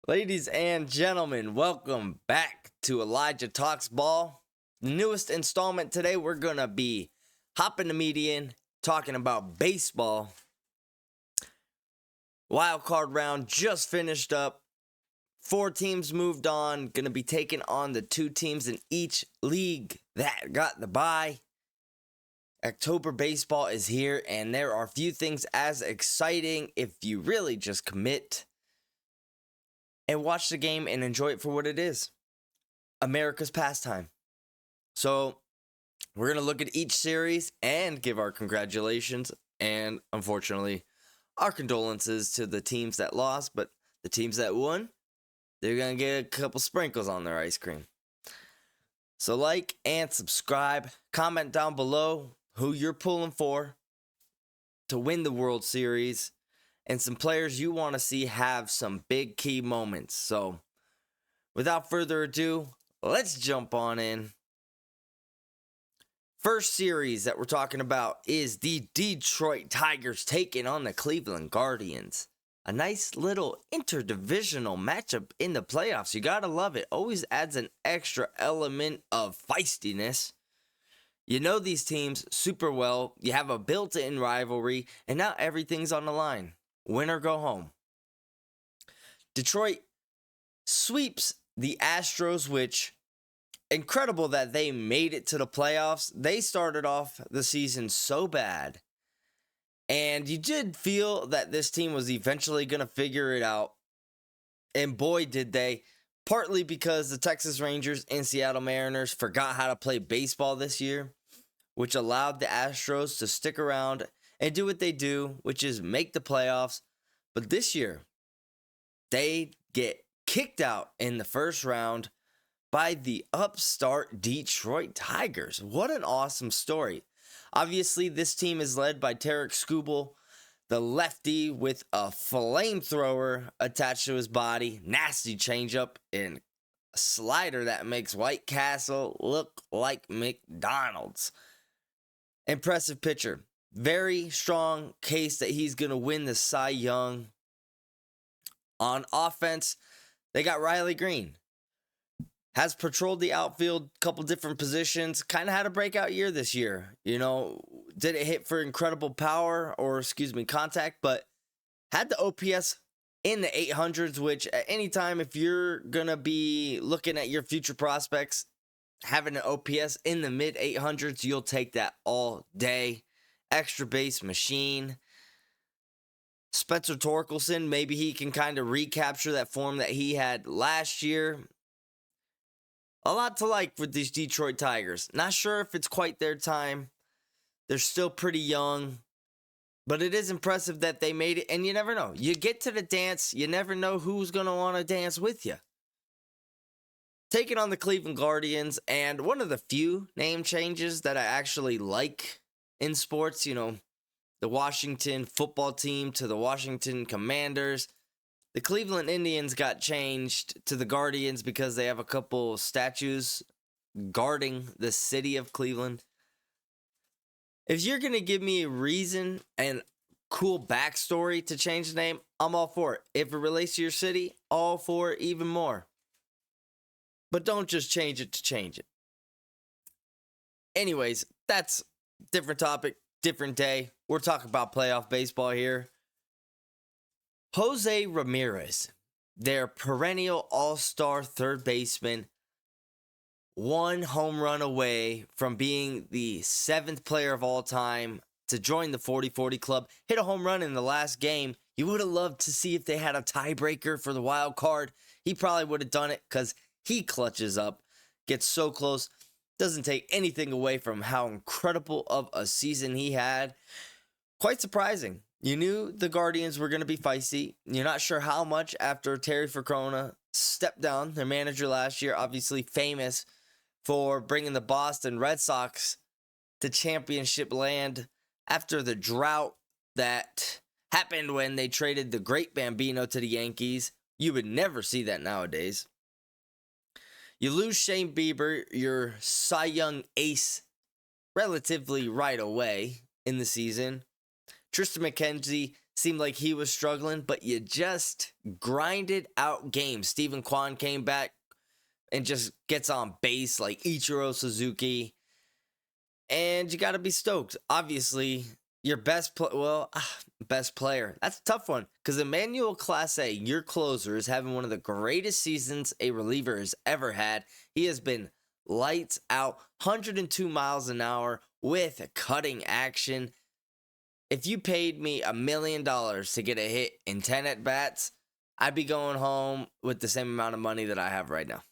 Ladies and gentlemen, welcome back to Elijah Talks Ball. The newest installment today, we're going to be hopping the median, talking about baseball. Wild card round just finished up. 4 teams moved on, going to be taking on the 2 teams in each league that got the bye. October baseball is here, and there are few things as exciting if you really just commit and watch the game and enjoy it for what it is. America's pastime. So we're going to look at each series and give our congratulations and, unfortunately, our condolences to the teams that lost. But the teams that won, they're going to get a couple sprinkles on their ice cream. So like and subscribe. Comment down below who you're pulling for to win the World Series and some players you want to see have some big key moments. So without further ado, let's jump on in. First series that we're talking about is the Detroit Tigers taking on the Cleveland Guardians. A nice little interdivisional matchup in the playoffs. You gotta love it. Always adds an extra element of feistiness. You know these teams super well. You have a built-in rivalry, and now everything's on the line. Win or go home. Detroit sweeps the Astros, which incredible that they made it to the playoffs. They started off the season so bad, and you did feel that this team was eventually going to figure it out, and boy did they. Partly because the Texas Rangers and Seattle Mariners forgot how to play baseball this year, which allowed the Astros to stick around and do what they do, which is make the playoffs. But this year, they get kicked out in the first round by the upstart Detroit Tigers. What an awesome story. Obviously, this team is led by Tarek Skubal, the lefty with a flamethrower attached to his body, nasty changeup, and a slider that makes White Castle look like McDonald's. Impressive pitcher. Very strong case that he's going to win the Cy Young. On offense, they got Riley Green. Has patrolled the outfield, a couple different positions. Kind of had a breakout year this year. You know, didn't hit for incredible power contact, but had the OPS in the 800s, which at any time, if you're going to be looking at your future prospects, having an OPS in the mid 800s, you'll take that all day. Extra base machine. Spencer Torkelson, maybe he can kind of recapture that form that he had last year. A lot to like with these Detroit Tigers. Not sure if it's quite their time. They're still pretty young. But it is impressive that they made it. And you never know. You get to the dance, you never know who's going to want to dance with you. Taking on the Cleveland Guardians. And one of the few name changes that I actually like in sports, you know, the Washington football team to the Washington Commanders. The Cleveland Indians got changed to the Guardians because they have a couple statues guarding the city of Cleveland. If you're going to give me a reason and cool backstory to change the name, I'm all for it. If it relates to your city, all for it even more. But don't just change it to change it. Anyways, that's different topic, different day. We're talking about playoff baseball here. Jose Ramirez, their perennial all-star third baseman, 1 home run away from being the 7th player of all time to join the 40-40 club. Hit a home run in the last game. You would have loved to see if they had a tiebreaker for the wild card. He probably would have done it because he clutches up, gets so close. Doesn't take anything away from how incredible of a season he had. Quite surprising. You knew the Guardians were going to be feisty. You're not sure how much after Terry Francona stepped down, their manager last year, obviously famous for bringing the Boston Red Sox to championship land after the drought that happened when they traded the great Bambino to the Yankees. You would never see that nowadays. You lose Shane Bieber, your Cy Young ace, relatively right away in the season. Tristan McKenzie seemed like he was struggling, but you just grinded out games. Stephen Kwan came back and just gets on base like Ichiro Suzuki. And you got to be stoked. Obviously, your best player. That's a tough one because Emmanuel Clase, your closer, is having one of the greatest seasons a reliever has ever had. He has been lights out, 102 miles an hour with cutting action. If you paid me $1 million to get a hit in 10 at-bats, I'd be going home with the same amount of money that I have right now.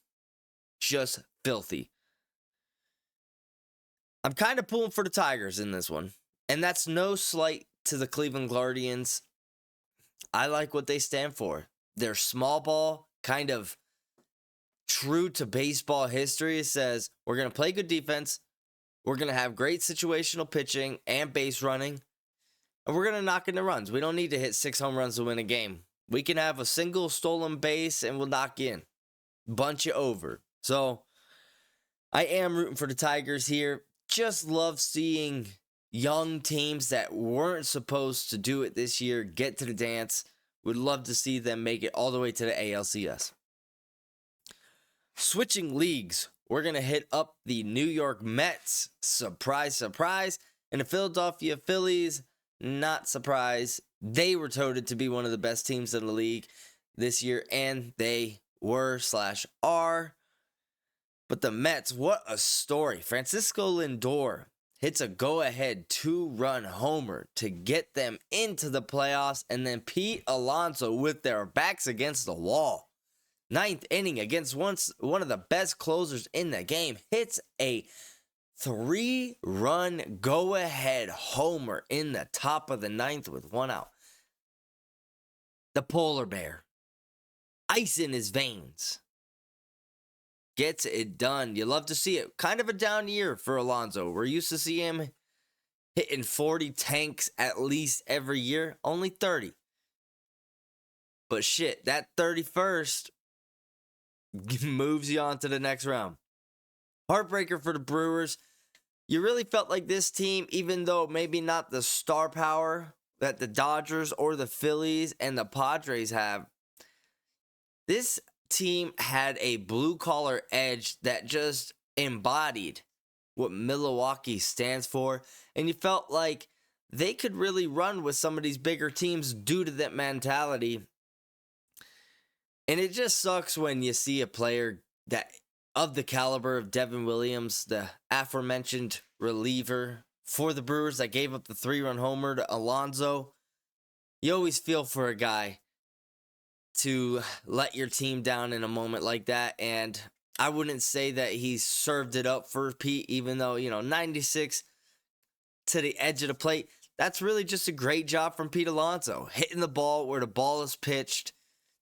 Just filthy. I'm kind of pulling for the Tigers in this one. And that's no slight to the Cleveland Guardians. I like what they stand for. They're small ball, kind of true to baseball history. It says, we're going to play good defense. We're going to have great situational pitching and base running. And we're going to knock in the runs. We don't need to hit 6 home runs to win a game. We can have a single stolen base and we'll knock in. Bunch you over. So, I am rooting for the Tigers here. Just love seeing young teams that weren't supposed to do it this year get to the dance. Would love to see them make it all the way to the ALCS. Switching leagues, we're going to hit up the New York Mets. Surprise, surprise. And the Philadelphia Phillies, not surprise. They were touted to be one of the best teams in the league this year, and they were/are. But the Mets, what a story. Francisco Lindor hits a go-ahead 2-run homer to get them into the playoffs. And then Pete Alonso, with their backs against the wall, 9th inning against one of the best closers in the game, hits a 3-run go-ahead homer in the top of the 9th with 1 out. The polar bear, ice in his veins, gets it done. You love to see it. Kind of a down year for Alonso. We're used to see him hitting 40 tanks at least every year. Only 30. But shit, that 31st moves you on to the next round. Heartbreaker for the Brewers. You really felt like this team, even though maybe not the star power that the Dodgers or the Phillies and the Padres have, this team had a blue-collar edge that just embodied what Milwaukee stands for, and you felt like they could really run with some of these bigger teams due to that mentality. And it just sucks when you see a player that of the caliber of Devin Williams, the aforementioned reliever for the Brewers that gave up the 3-run homer to Alonso. You always feel for a guy to let your team down in a moment like that. And I wouldn't say that he served it up for Pete, even though, 96 to the edge of the plate. That's really just a great job from Pete Alonso. Hitting the ball where the ball is pitched,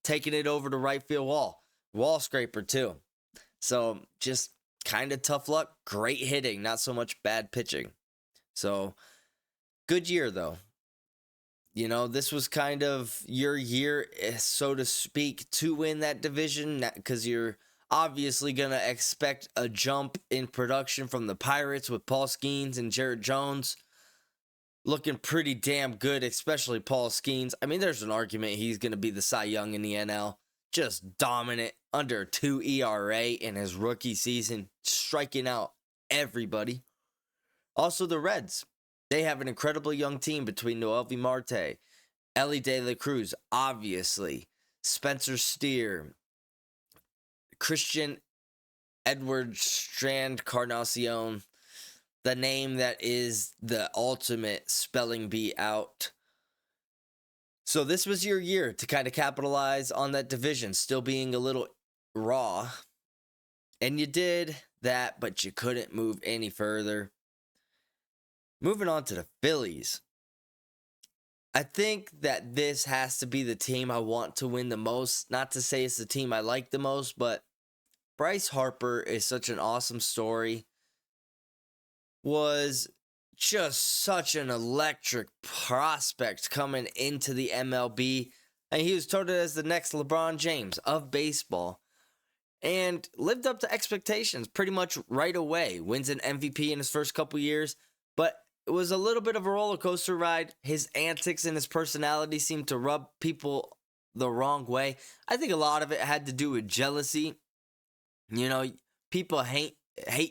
taking it over the right field wall. Wall scraper, too. So, just kind of tough luck. Great hitting, not so much bad pitching. So, good year, though. This was kind of your year, so to speak, to win that division, because you're obviously going to expect a jump in production from the Pirates with Paul Skeens and Jared Jones looking pretty damn good, especially Paul Skeens. I mean, there's an argument he's going to be the Cy Young in the NL. Just dominant, under 2 ERA in his rookie season, striking out everybody. Also, the Reds. They have an incredible young team between Noelvi Marte, Ellie De La Cruz, obviously, Spencer Steer, Christian Edward Strand Carnacion, the name that is the ultimate spelling bee out. So this was your year to kind of capitalize on that division, still being a little raw. And you did that, but you couldn't move any further. Moving on to the Phillies. I think that this has to be the team I want to win the most. Not to say it's the team I like the most, but Bryce Harper is such an awesome story. Was just such an electric prospect coming into the MLB. And he was touted as the next LeBron James of baseball. And lived up to expectations pretty much right away. Wins an MVP in his first couple years. But it was a little bit of a roller coaster ride. His antics and his personality seemed to rub people the wrong way. I think a lot of it had to do with jealousy. You know, people hate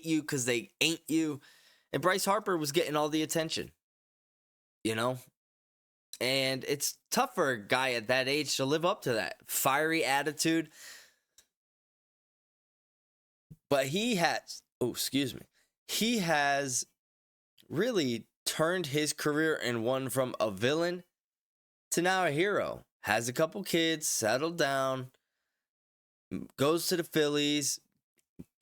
you because they ain't you. And Bryce Harper was getting all the attention, you know? And it's tough for a guy at that age to live up to that fiery attitude. But he has really turned his career and won from a villain to now a hero. Has a couple kids, settled down, goes to the Phillies,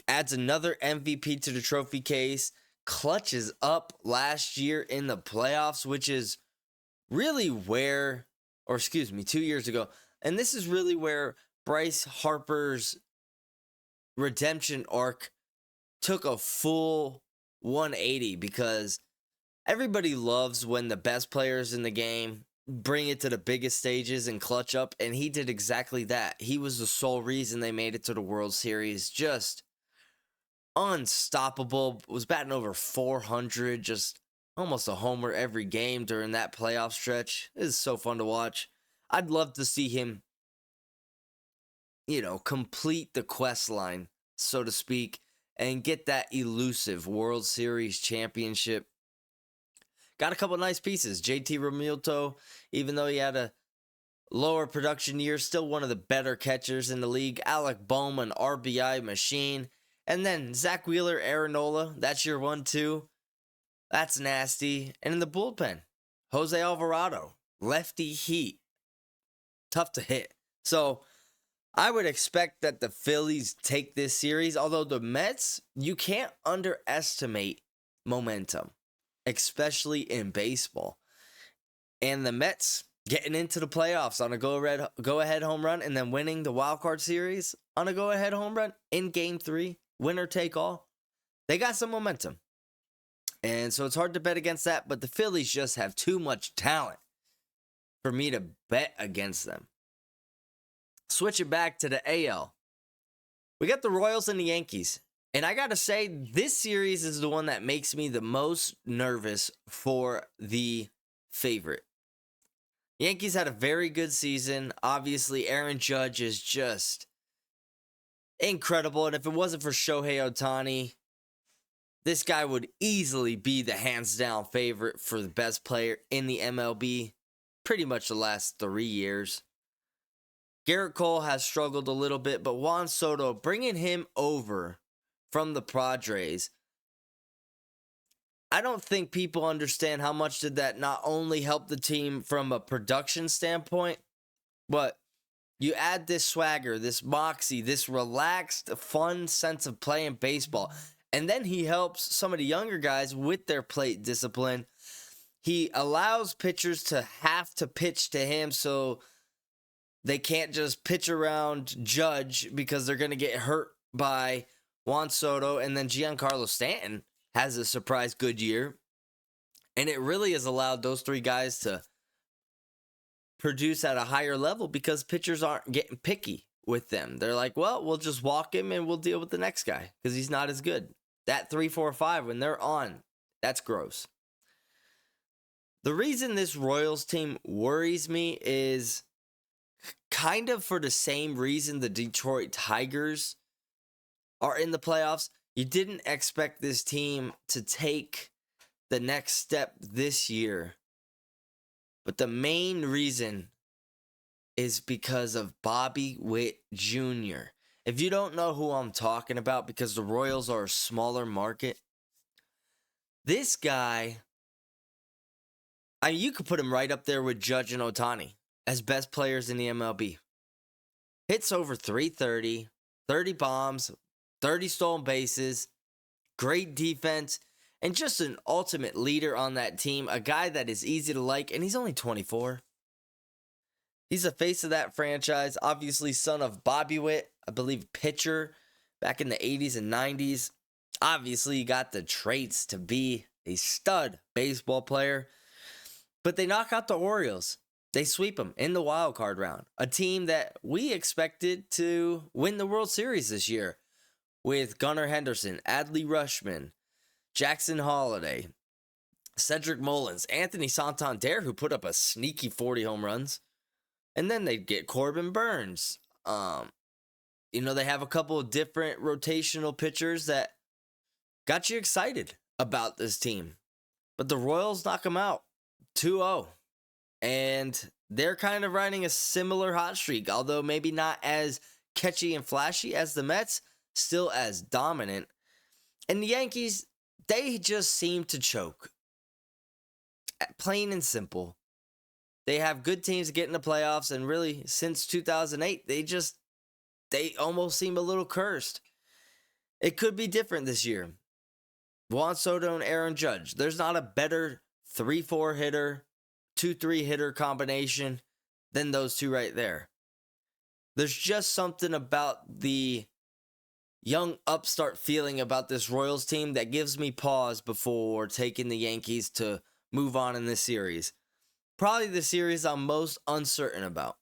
adds another MVP to the trophy case, clutches up last year in the playoffs, which is really where, 2 years ago. And this is really where Bryce Harper's redemption arc took a full 180, because everybody loves when the best players in the game bring it to the biggest stages and clutch up, and he did exactly that. He was the sole reason they made it to the World Series. Just unstoppable. Was batting over 400, just almost a homer every game during that playoff stretch. It is so fun to watch. I'd love to see him, complete the quest line, so to speak, and get that elusive World Series championship. Got a couple nice pieces. JT Realmuto, even though he had a lower production year, still one of the better catchers in the league. Alec Bohm, RBI machine. And then Zach Wheeler, Aaron Nola, that's your 1-2. That's nasty. And in the bullpen, Jose Alvarado, lefty heat. Tough to hit. So I would expect that the Phillies take this series, although the Mets, you can't underestimate momentum, especially in baseball. And the Mets getting into the playoffs on a go-ahead home run, and then winning the wild card series on a go-ahead home run in Game 3, winner take all. They got some momentum. And so it's hard to bet against that, but the Phillies just have too much talent for me to bet against them. Switch it back to the AL. We got the Royals and the Yankees. And I got to say, this series is the one that makes me the most nervous for the favorite. Yankees had a very good season. Obviously, Aaron Judge is just incredible. And if it wasn't for Shohei Ohtani, this guy would easily be the hands-down favorite for the best player in the MLB pretty much the last 3 years. Garrett Cole has struggled a little bit, but Juan Soto, bringing him over from the Padres, I don't think people understand how much did that not only help the team from a production standpoint, but you add this swagger, this moxie, this relaxed, fun sense of playing baseball. And then he helps some of the younger guys with their plate discipline. He allows pitchers to have to pitch to him so they can't just pitch around Judge because they're going to get hurt by Juan Soto. And then Giancarlo Stanton has a surprise good year. And it really has allowed those three guys to produce at a higher level because pitchers aren't getting picky with them. They're like, well, we'll just walk him and we'll deal with the next guy because he's not as good. That 3, 4, 5, when they're on, that's gross. The reason this Royals team worries me is kind of for the same reason the Detroit Tigers are in the playoffs. You didn't expect this team to take the next step this year. But the main reason is because of Bobby Witt Jr. If you don't know who I'm talking about, because the Royals are a smaller market, this guy, you could put him right up there with Judge and Ohtani as best players in the MLB. Hits over 330, 30 bombs, 30 stolen bases, great defense, and just an ultimate leader on that team. A guy that is easy to like, and he's only 24. He's the face of that franchise. Obviously, son of Bobby Witt, I believe pitcher back in the 80s and 90s. Obviously, he got the traits to be a stud baseball player. But they knock out the Orioles. They sweep them in the wild card round. A team that we expected to win the World Series this year with Gunnar Henderson, Adley Rutschman, Jackson Holliday, Cedric Mullins, Anthony Santander, who put up a sneaky 40 home runs. And then they'd get Corbin Burns. They have a couple of different rotational pitchers that got you excited about this team. But the Royals knock them out 2-0. And they're kind of riding a similar hot streak, although maybe not as catchy and flashy as the Mets, still as dominant. And the Yankees, they just seem to choke. Plain and simple. They have good teams to get in the playoffs, and really, since 2008, they almost seem a little cursed. It could be different this year. Juan Soto and Aaron Judge. There's not a better 3-4 hitter, 2-3 hitter combination than those two right there. There's just something about the young upstart feeling about this Royals team that gives me pause before taking the Yankees to move on in this series. Probably the series I'm most uncertain about.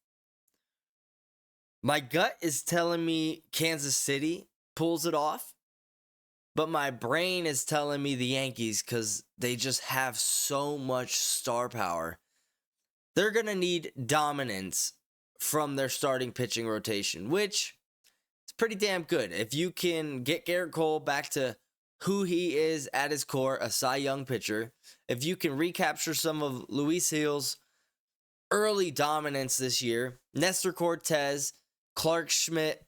My gut is telling me Kansas City pulls it off, but my brain is telling me the Yankees because they just have so much star power. They're going to need dominance from their starting pitching rotation, which is pretty damn good. If you can get Garrett Cole back to who he is at his core, a Cy Young pitcher, if you can recapture some of Luis Gil's early dominance this year, Nestor Cortez, Clark Schmidt,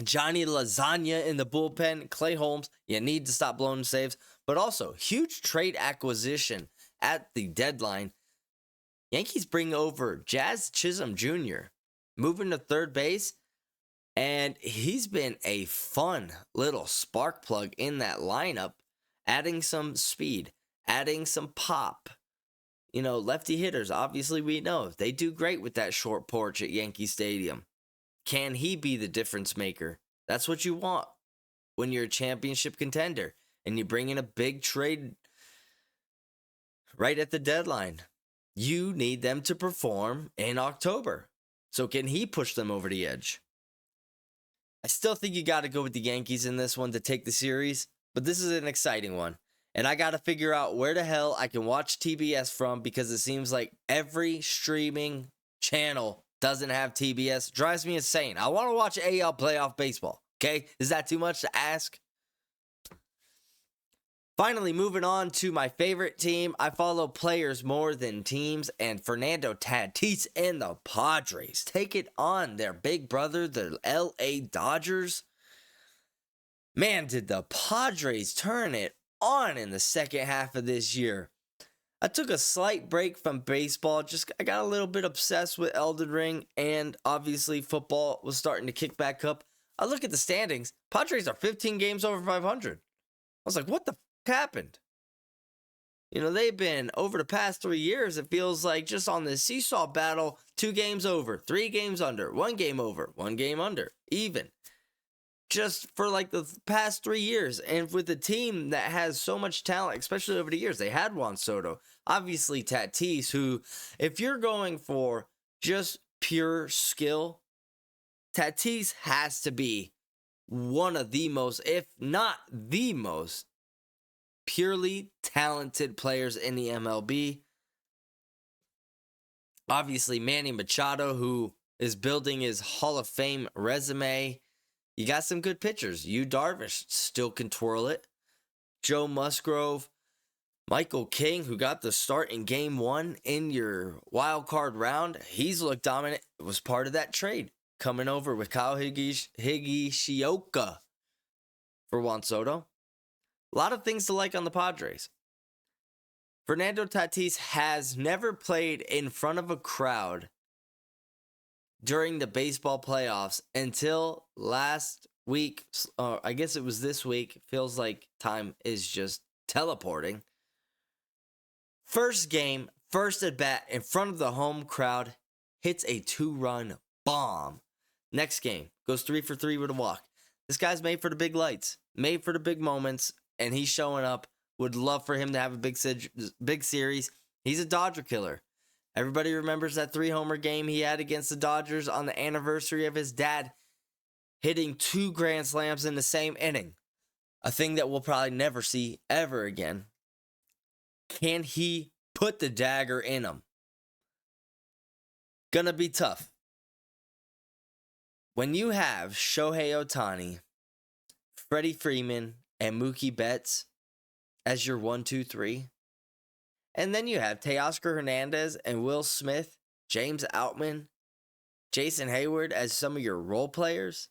Johnny Lasagna in the bullpen, Clay Holmes, you need to stop blowing saves, but also huge trade acquisition at the deadline. Yankees bring over Jazz Chisholm Jr., moving to third base, and he's been a fun little spark plug in that lineup, adding some speed, adding some pop. Lefty hitters, obviously we know, they do great with that short porch at Yankee Stadium. Can he be the difference maker? That's what you want when you're a championship contender and you bring in a big trade right at the deadline. You need them to perform in October. So can he push them over the edge? I still think you got to go with the Yankees in this one to take the series, but this is an exciting one. And I got to figure out where the hell I can watch TBS from because it seems like every streaming channel doesn't have TBS. Drives me insane. I want to watch AL playoff baseball. Okay? Is that too much to ask? Finally, moving on to my favorite team. I follow players more than teams, and Fernando Tatis and the Padres take it on their big brother, the LA Dodgers. Man, did the Padres turn it on in the second half of this year. I took a slight break from baseball. I got a little bit obsessed with Elden Ring, and obviously football was starting to kick back up. I look at the standings. Padres are 15 games over 500. I was like, what the happened? They've been, over the past 3 years, it feels like just on this seesaw battle, 2 games over, 3 games under, 1 game over, 1 game under, even. Just for like the past 3 years. And with a team that has so much talent, especially over the years, they had Juan Soto, obviously Tatis, who, if you're going for just pure skill, Tatis has to be one of the most, if not the most, purely talented players in the MLB. Obviously, Manny Machado, who is building his Hall of Fame resume. You got some good pitchers. Yu Darvish still can twirl it. Joe Musgrove. Michael King, who got the start in Game 1 in your wild card round. He's looked dominant. Was part of that trade. Coming over with Kyle Higashioka for Juan Soto. A lot of things to like on the Padres. Fernando Tatis has never played in front of a crowd during the baseball playoffs until last week. I guess it was this week. Feels like time is just teleporting. First game, first at bat in front of the home crowd, hits a 2-run bomb. Next game, goes 3 for 3 with a walk. This guy's made for the big lights, made for the big moments, and he's showing up. Would love for him to have a big series. He's a Dodger killer. Everybody remembers that 3-homer game he had against the Dodgers on the anniversary of his dad hitting 2 grand slams in the same inning. A thing that we'll probably never see ever again. Can he put the dagger in him? Gonna be tough. When you have Shohei Ohtani, Freddie Freeman, and Mookie Betts as your 1, 2, 3, and then you have Teoscar Hernandez and Will Smith, James Outman, Jason Hayward as some of your role players.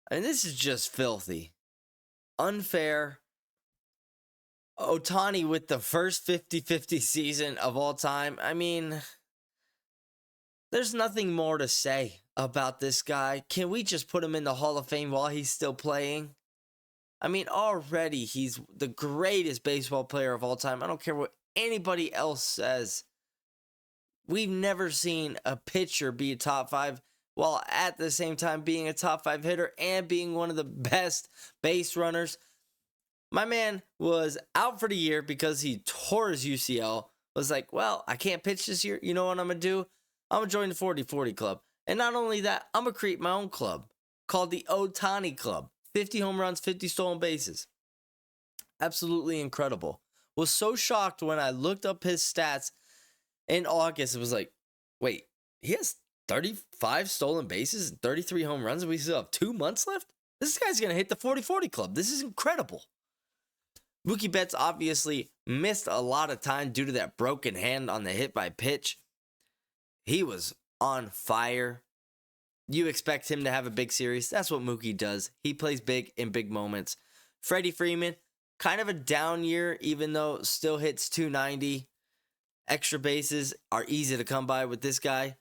I mean, this is just filthy. Unfair. Ohtani with the first 50-50 season of all time. I mean, there's nothing more to say about this guy. Can we just put him in the Hall of Fame while he's still playing? I mean, already he's the greatest baseball player of all time. I don't care what anybody else says. We've never seen a pitcher be a top 5 while at the same time being a top 5 hitter and being one of the best base runners. My man was out for the year because he tore his UCL. Was like, well, I can't pitch this year. You know what I'm going to do? I'm going to join the 40-40 club. And not only that, I'm going to create my own club called the Ohtani Club. 50 home runs, 50 stolen bases. Absolutely incredible. Was so shocked when I looked up his stats in August. It was like, wait, he has 35 stolen bases and 33 home runs, and we still have 2 months left? This guy's going to hit the 40-40 club. This is incredible. Mookie Betts obviously missed a lot of time due to that broken hand on the hit by pitch. He was on fire. You expect him to have a big series. That's what Mookie does. He plays big in big moments. Freddie Freeman, kind of a down year, even though still hits 290. Extra bases are easy to come by with this guy.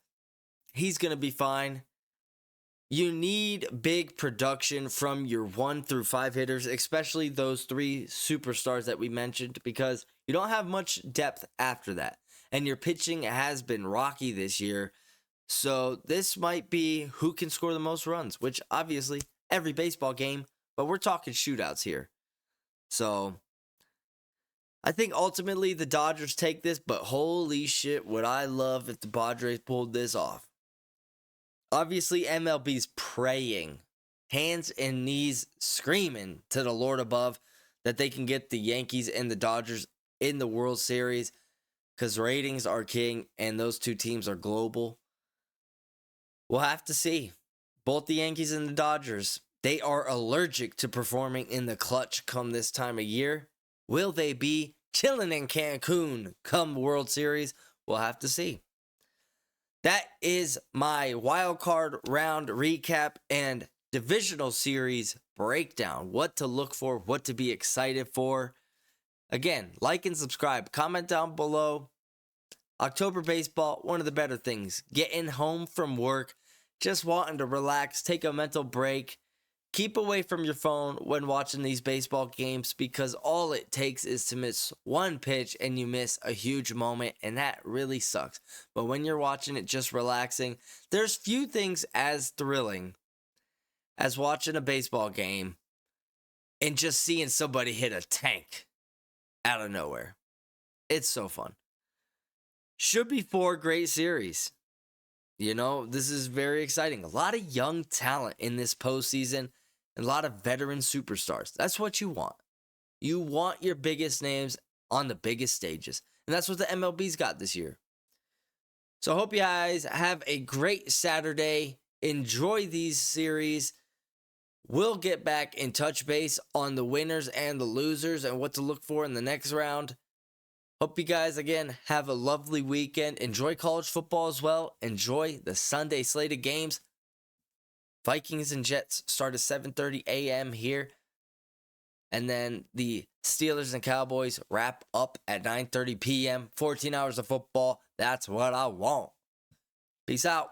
He's going to be fine. You need big production from your 1 through 5 hitters, especially those 3 superstars that we mentioned, because you don't have much depth after that. And your pitching has been rocky this year. So this might be who can score the most runs, which obviously every baseball game, but we're talking shootouts here. So I think ultimately the Dodgers take this, but holy shit, would I love if the Padres pulled this off. Obviously, MLB's praying, hands and knees screaming to the Lord above that they can get the Yankees and the Dodgers in the World Series because ratings are king and those 2 teams are global. We'll have to see. Both the Yankees and the Dodgers, they are allergic to performing in the clutch come this time of year. Will they be chilling in Cancun come World Series? We'll have to see. That is my wild card round recap and divisional series breakdown. What to look for, what to be excited for. Again, like and subscribe. Comment down below. October baseball, one of the better things. Getting home from work, just wanting to relax, take a mental break. Keep away from your phone when watching these baseball games because all it takes is to miss one pitch and you miss a huge moment, and that really sucks. But when you're watching it just relaxing, there's few things as thrilling as watching a baseball game and just seeing somebody hit a tank out of nowhere. It's so fun. Should be 4 great series. You know, this is very exciting. A lot of young talent in this postseason and a lot of veteran superstars. That's what you want. You want your biggest names on the biggest stages. And that's what the MLB's got this year. So I hope you guys have a great Saturday. Enjoy these series. We'll get back in touch base on the winners and the losers and what to look for in the next round. Hope you guys, again, have a lovely weekend. Enjoy college football as well. Enjoy the Sunday slate of games. Vikings and Jets start at 7:30 a.m. here. And then the Steelers and Cowboys wrap up at 9:30 p.m. 14 hours of football. That's what I want. Peace out.